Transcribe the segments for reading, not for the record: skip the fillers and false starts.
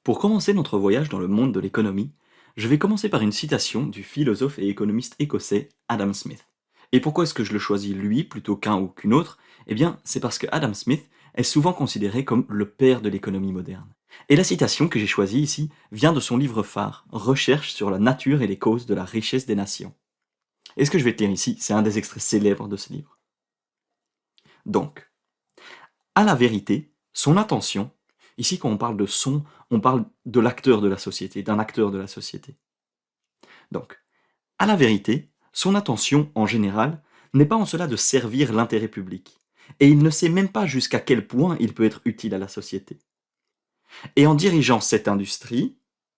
Pour commencer notre voyage dans le monde de l'économie, je vais commencer par une citation du philosophe et économiste écossais Adam Smith. Et pourquoi est-ce que je le choisis lui plutôt qu'un ou qu'une autre? Eh bien, c'est parce que Adam Smith est souvent considéré comme le père de l'économie moderne. Et la citation que j'ai choisie ici vient de son livre phare, Recherche sur la nature et les causes de la richesse des nations. Et ce que je vais te lire ici, c'est un des extraits célèbres de ce livre. Donc, à la vérité, son intention, ici quand on parle de son, on parle de l'acteur de la société, d'un acteur de la société. Donc, à la vérité, son intention, en général, n'est pas en cela de servir l'intérêt public, et il ne sait même pas jusqu'à quel point il peut être utile à la société. Et en dirigeant cette industrie,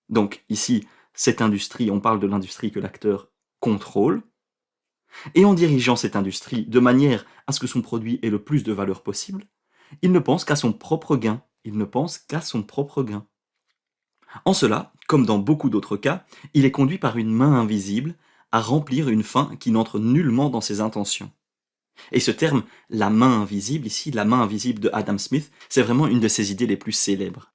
donc ici, cette industrie, on parle de l'industrie que l'acteur contrôle, et en dirigeant cette industrie de manière à ce que son produit ait le plus de valeur possible, il ne pense qu'à son propre gain. Il ne pense qu'à son propre gain. En cela, comme dans beaucoup d'autres cas, il est conduit par une main invisible à remplir une fin qui n'entre nullement dans ses intentions. Et ce terme, la main invisible, ici, la main invisible de Adam Smith, c'est vraiment une de ses idées les plus célèbres.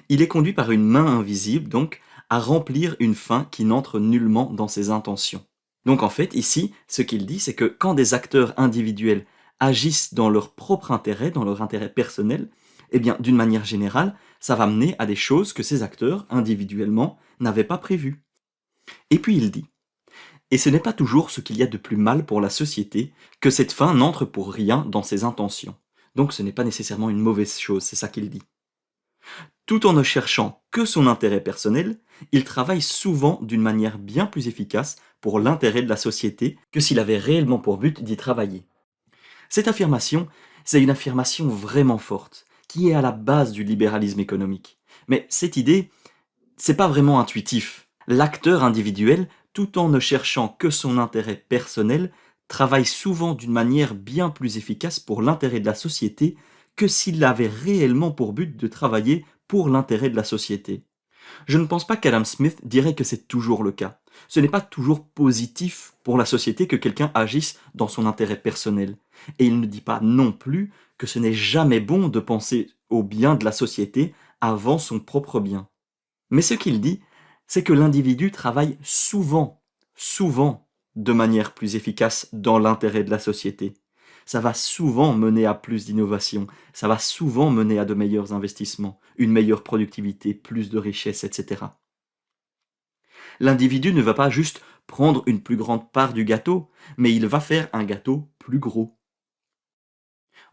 Il est conduit par une main invisible, donc, à remplir une fin qui n'entre nullement dans ses intentions. Donc en fait, ici, ce qu'il dit, c'est que quand des acteurs individuels agissent dans leur propre intérêt, dans leur intérêt personnel, eh bien, d'une manière générale, ça va mener à des choses que ces acteurs, individuellement, n'avaient pas prévues. Et puis il dit, et ce n'est pas toujours ce qu'il y a de plus mal pour la société que cette fin n'entre pour rien dans ses intentions. Donc ce n'est pas nécessairement une mauvaise chose, c'est ça qu'il dit. Tout en ne cherchant que son intérêt personnel, il travaille souvent d'une manière bien plus efficace pour l'intérêt de la société que s'il avait réellement pour but d'y travailler. Cette affirmation, c'est une affirmation vraiment forte, qui est à la base du libéralisme économique. Mais cette idée, c'est pas vraiment intuitif. L'acteur individuel, tout en ne cherchant que son intérêt personnel, travaille souvent d'une manière bien plus efficace pour l'intérêt de la société que s'il avait réellement pour but de travailler pour l'intérêt de la société. Je ne pense pas qu'Adam Smith dirait que c'est toujours le cas. Ce n'est pas toujours positif pour la société que quelqu'un agisse dans son intérêt personnel. Et il ne dit pas non plus que ce n'est jamais bon de penser au bien de la société avant son propre bien. Mais ce qu'il dit, c'est que l'individu travaille souvent, de manière plus efficace dans l'intérêt de la société. Ça va souvent mener à plus d'innovation, ça va souvent mener à de meilleurs investissements, une meilleure productivité, plus de richesse, etc. L'individu ne va pas juste prendre une plus grande part du gâteau, mais il va faire un gâteau plus gros.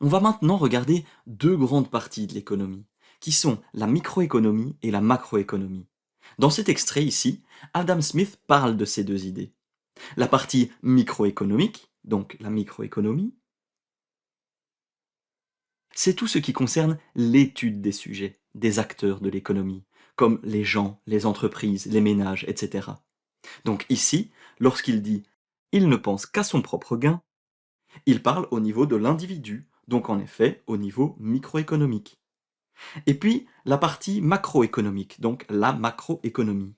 On va maintenant regarder deux grandes parties de l'économie, qui sont la microéconomie et la macroéconomie. Dans cet extrait ici, Adam Smith parle de ces deux idées. La partie microéconomique, donc la microéconomie, c'est tout ce qui concerne l'étude des sujets, des acteurs de l'économie, comme les gens, les entreprises, les ménages, etc. Donc ici, lorsqu'il dit « il ne pense qu'à son propre gain », il parle au niveau de l'individu, donc en effet au niveau microéconomique. Et puis la partie macroéconomique, donc la macroéconomie.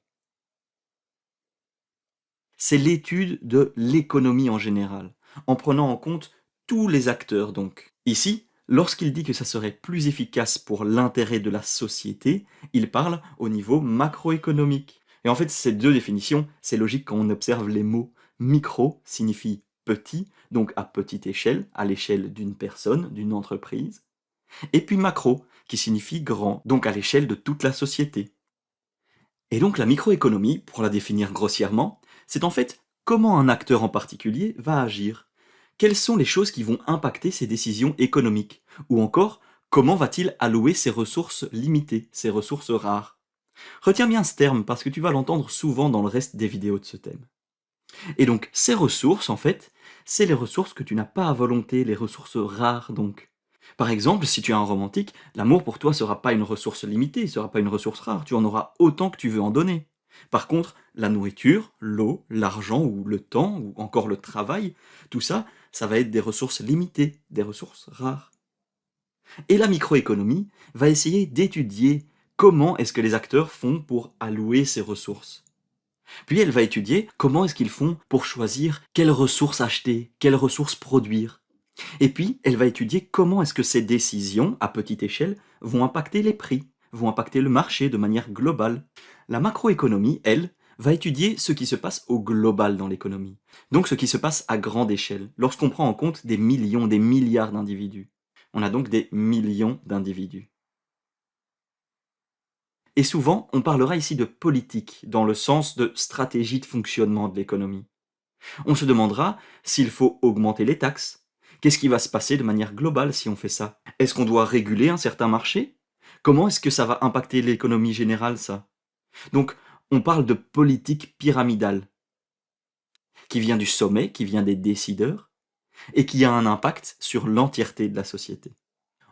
C'est l'étude de l'économie en général, en prenant en compte tous les acteurs donc. Ici, lorsqu'il dit que ça serait plus efficace pour l'intérêt de la société, il parle au niveau macroéconomique. Et en fait, ces deux définitions, c'est logique quand on observe les mots. Micro signifie petit, donc à petite échelle, à l'échelle d'une personne, d'une entreprise. Et puis macro, qui signifie grand, donc à l'échelle de toute la société. Et donc la microéconomie, pour la définir grossièrement, c'est en fait comment un acteur en particulier va agir. Quelles sont les choses qui vont impacter ses décisions économiques? Ou encore, comment va-t-il allouer ses ressources limitées, ses ressources rares? Retiens bien ce terme parce que tu vas l'entendre souvent dans le reste des vidéos de ce thème. Et donc, ces ressources, en fait, c'est les ressources que tu n'as pas à volonté, les ressources rares donc. Par exemple, si tu es un romantique, l'amour pour toi ne sera pas une ressource limitée, ne sera pas une ressource rare, tu en auras autant que tu veux en donner. Par contre, la nourriture, l'eau, l'argent ou le temps, ou encore le travail, tout ça, ça va être des ressources limitées, des ressources rares. Et la microéconomie va essayer d'étudier comment est-ce que les acteurs font pour allouer ces ressources. Puis elle va étudier comment est-ce qu'ils font pour choisir quelles ressources acheter, quelles ressources produire. Et puis, elle va étudier comment est-ce que ces décisions, à petite échelle, vont impacter les prix, vont impacter le marché de manière globale. La macroéconomie, elle, va étudier ce qui se passe au global dans l'économie. Donc ce qui se passe à grande échelle, lorsqu'on prend en compte des millions, des milliards d'individus. On a donc des millions d'individus. Et souvent, on parlera ici de politique, dans le sens de stratégie de fonctionnement de l'économie. On se demandera s'il faut augmenter les taxes. Qu'est-ce qui va se passer de manière globale si on fait ça? Est-ce qu'on doit réguler un certain marché? Comment est-ce que ça va impacter l'économie générale, ça? Donc, on parle de politique pyramidale, qui vient du sommet, qui vient des décideurs, et qui a un impact sur l'entièreté de la société.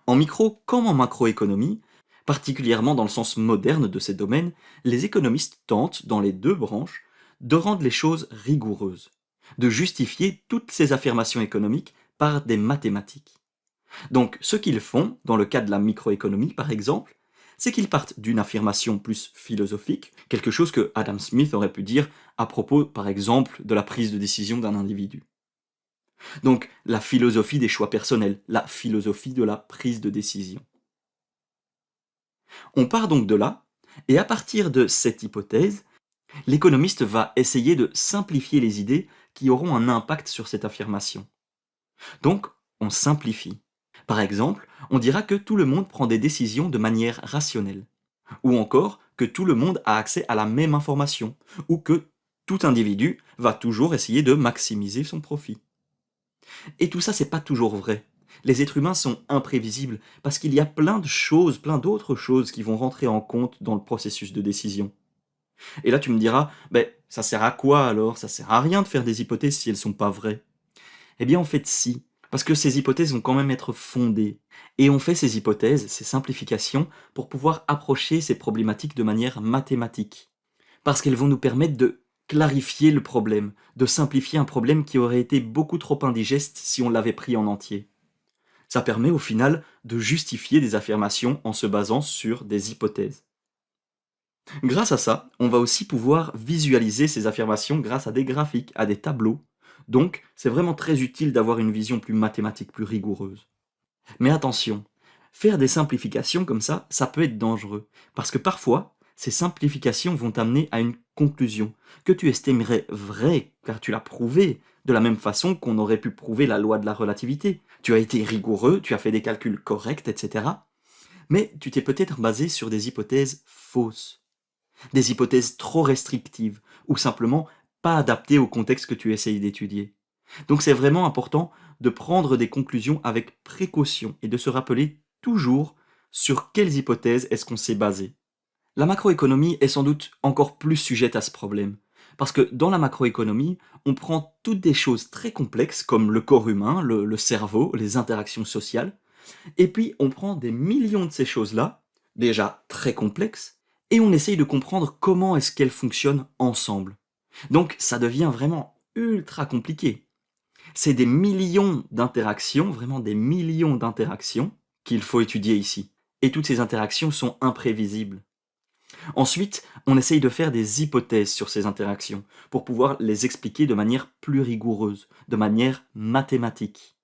En micro comme en macroéconomie, particulièrement dans le sens moderne de ces domaines, les économistes tentent, dans les deux branches, de rendre les choses rigoureuses, de justifier toutes ces affirmations économiques par des mathématiques. Donc ce qu'ils font, dans le cas de la microéconomie par exemple, c'est qu'ils partent d'une affirmation plus philosophique, quelque chose que Adam Smith aurait pu dire à propos par exemple de la prise de décision d'un individu. Donc la philosophie des choix personnels, la philosophie de la prise de décision. On part donc de là, et à partir de cette hypothèse, l'économiste va essayer de simplifier les idées qui auront un impact sur cette affirmation. Donc, on simplifie. Par exemple, on dira que tout le monde prend des décisions de manière rationnelle, ou encore que tout le monde a accès à la même information, ou que tout individu va toujours essayer de maximiser son profit. Et tout ça, c'est pas toujours vrai. Les êtres humains sont imprévisibles parce qu'il y a plein de choses, plein d'autres choses qui vont rentrer en compte dans le processus de décision. Et là, tu me diras, ben, ça sert à quoi alors? Ça sert à rien de faire des hypothèses si elles sont pas vraies. Eh bien, en fait, si. Parce que ces hypothèses vont quand même être fondées. Et on fait ces hypothèses, ces simplifications, pour pouvoir approcher ces problématiques de manière mathématique. Parce qu'elles vont nous permettre de clarifier le problème, de simplifier un problème qui aurait été beaucoup trop indigeste si on l'avait pris en entier. Ça permet au final de justifier des affirmations en se basant sur des hypothèses. Grâce à ça, on va aussi pouvoir visualiser ces affirmations grâce à des graphiques, à des tableaux. Donc, c'est vraiment très utile d'avoir une vision plus mathématique, plus rigoureuse. Mais attention, faire des simplifications comme ça peut être dangereux. Parce que parfois, ces simplifications vont t'amener à une conclusion que tu estimerais vraie, car tu l'as prouvée, de la même façon qu'on aurait pu prouver la loi de la relativité. Tu as été rigoureux, tu as fait des calculs corrects, etc. Mais tu t'es peut-être basé sur des hypothèses fausses, des hypothèses trop restrictives, ou simplement pas adaptées au contexte que tu essayes d'étudier. Donc c'est vraiment important de prendre des conclusions avec précaution et de se rappeler toujours sur quelles hypothèses est-ce qu'on s'est basé. La macroéconomie est sans doute encore plus sujette à ce problème. Parce que dans la macroéconomie, on prend toutes des choses très complexes comme le corps humain, le cerveau, les interactions sociales, et puis on prend des millions de ces choses-là, déjà très complexes, et on essaye de comprendre comment est-ce qu'elles fonctionnent ensemble. Donc ça devient vraiment ultra compliqué. C'est des millions d'interactions, vraiment des millions d'interactions, qu'il faut étudier ici. Et toutes ces interactions sont imprévisibles. Ensuite, on essaye de faire des hypothèses sur ces interactions, pour pouvoir les expliquer de manière plus rigoureuse, de manière mathématique.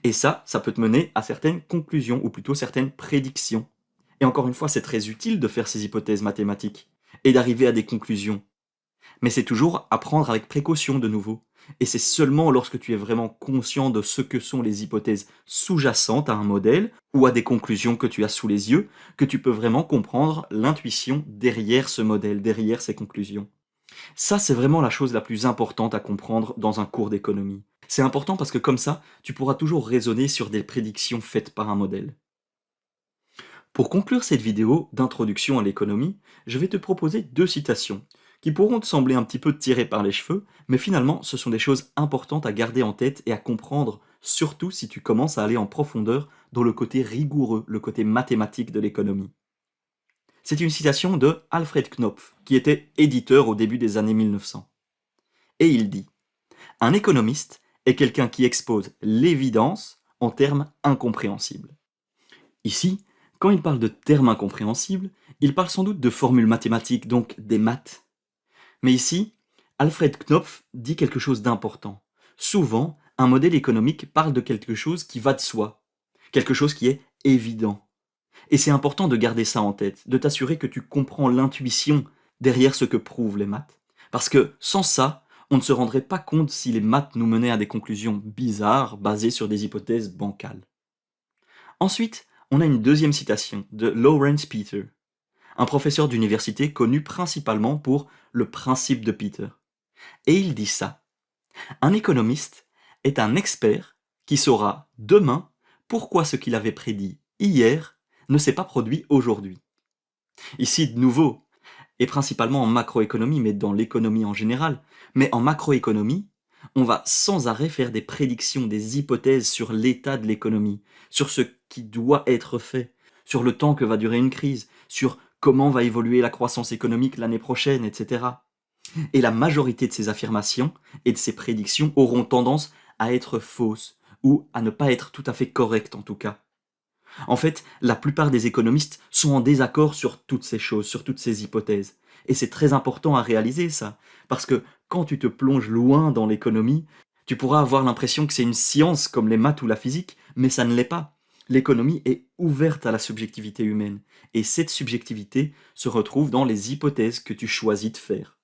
Et ça peut te mener à certaines conclusions, ou plutôt certaines prédictions. Et encore une fois, c'est très utile de faire ces hypothèses mathématiques, et d'arriver à des conclusions. Mais c'est toujours à prendre avec précaution de nouveau. Et c'est seulement lorsque tu es vraiment conscient de ce que sont les hypothèses sous-jacentes à un modèle ou à des conclusions que tu as sous les yeux que tu peux vraiment comprendre l'intuition derrière ce modèle, derrière ces conclusions. Ça, c'est vraiment la chose la plus importante à comprendre dans un cours d'économie. C'est important parce que comme ça, tu pourras toujours raisonner sur des prédictions faites par un modèle. Pour conclure cette vidéo d'introduction à l'économie, je vais te proposer deux citations qui pourront te sembler un petit peu tirées par les cheveux, mais finalement ce sont des choses importantes à garder en tête et à comprendre, surtout si tu commences à aller en profondeur dans le côté rigoureux, le côté mathématique de l'économie. C'est une citation de Alfred Knopf, qui était éditeur au début des années 1900. Et il dit: un économiste est quelqu'un qui expose l'évidence en termes incompréhensibles. Ici, quand il parle de termes incompréhensibles, il parle sans doute de formules mathématiques, donc des maths. Mais ici, Alfred Knopf dit quelque chose d'important. Souvent, un modèle économique parle de quelque chose qui va de soi, quelque chose qui est évident. Et c'est important de garder ça en tête, de t'assurer que tu comprends l'intuition derrière ce que prouvent les maths. Parce que sans ça, on ne se rendrait pas compte si les maths nous menaient à des conclusions bizarres basées sur des hypothèses bancales. Ensuite, on a une deuxième citation de Lawrence Peter, un professeur d'université connu principalement pour le principe de Peter. Et il dit ça: un économiste est un expert qui saura demain pourquoi ce qu'il avait prédit hier ne s'est pas produit aujourd'hui. Ici, de nouveau, et principalement en macroéconomie, mais dans l'économie en général, mais en macroéconomie, on va sans arrêt faire des prédictions, des hypothèses sur l'état de l'économie, sur ce qui doit être fait, sur le temps que va durer une crise, sur comment va évoluer la croissance économique l'année prochaine, etc. Et la majorité de ces affirmations et de ces prédictions auront tendance à être fausses, ou à ne pas être tout à fait correctes en tout cas. En fait, la plupart des économistes sont en désaccord sur toutes ces choses, sur toutes ces hypothèses. Et c'est très important à réaliser ça, parce que quand tu te plonges loin dans l'économie, tu pourras avoir l'impression que c'est une science comme les maths ou la physique, mais ça ne l'est pas. L'économie est ouverte à la subjectivité humaine, et cette subjectivité se retrouve dans les hypothèses que tu choisis de faire.